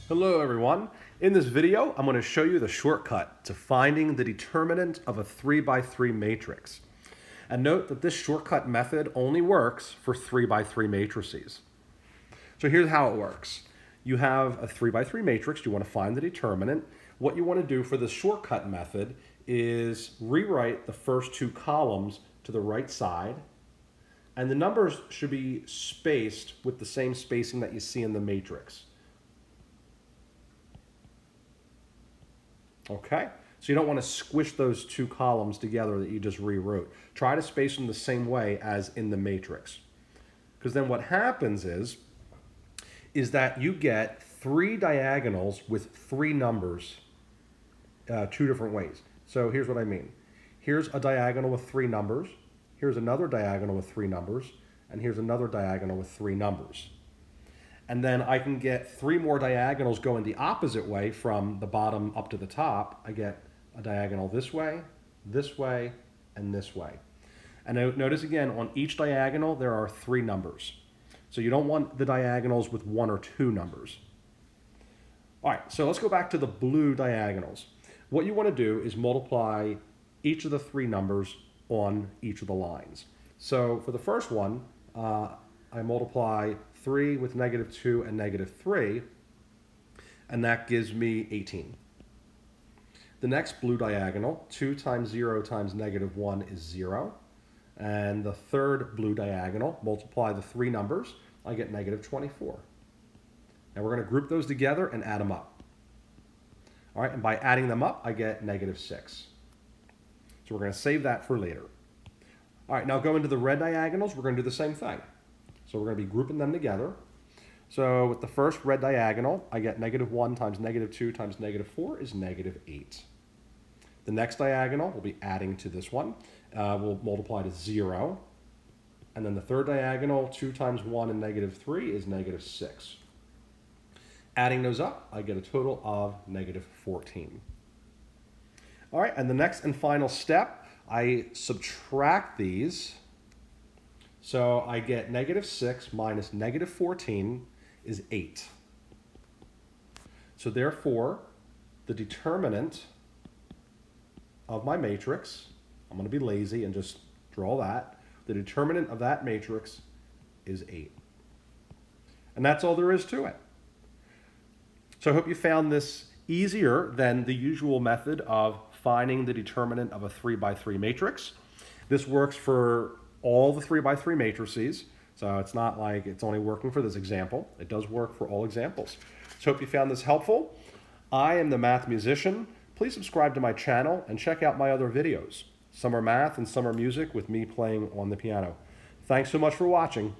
Hello everyone. In this video, I'm going to show you the shortcut to finding the determinant of a 3 by 3 matrix. And note that this shortcut method only works for 3 by 3 matrices. So here's how it works. You have a 3 by 3 matrix, you want to find the determinant. What you want to do for the shortcut method is rewrite the first two columns to the right side, and the numbers should be spaced with the same spacing that you see in the matrix. Okay, so you don't want to squish those two columns together that you just rewrote. Try to space them the same way as in the matrix. Because then what happens is that you get three diagonals with three numbers two different ways. So here's what I mean. Here's a diagonal with three numbers. Here's another diagonal with three numbers. And here's another diagonal with three numbers. And then I can get three more diagonals going the opposite way from the bottom up to the top. I get a diagonal this way, and this way. And notice again, on each diagonal, there are three numbers. So you don't want the diagonals with one or two numbers. All right, so let's go back to the blue diagonals. What you want to do is multiply each of the three numbers on each of the lines. So for the first one, I multiply 3 with -2 and -3, and that gives me 18. The next blue diagonal, 2 times 0 times -1 is 0. And the third blue diagonal, multiply the three numbers, I get -24. Now we're going to group those together and add them up. All right, and by adding them up, I get -6. So we're going to save that for later. All right, now go into the red diagonals. We're going to do the same thing. So we're going to be grouping them together. So with the first red diagonal, I get -1 times -2 times -4 is -8. The next diagonal will be adding to this one. We'll multiply to 0. And then the third diagonal, 2 times 1 and -3 is -6. Adding those up, I get a total of -14. All right, and the next and final step, I subtract these. So I get -6 minus -14 is 8. So therefore, the determinant of my matrix, I'm going to be lazy and just draw that. The determinant of that matrix is 8. And that's all there is to it. So I hope you found this easier than the usual method of finding the determinant of a 3 by 3 matrix. This works for all the 3 by 3 matrices, so it's not like it's only working for this example. It does work for all examples. So hope you found this helpful. I am the Math Musician. Please subscribe to my channel and check out my other videos. Some are math and some are music with me playing on the piano. Thanks so much for watching.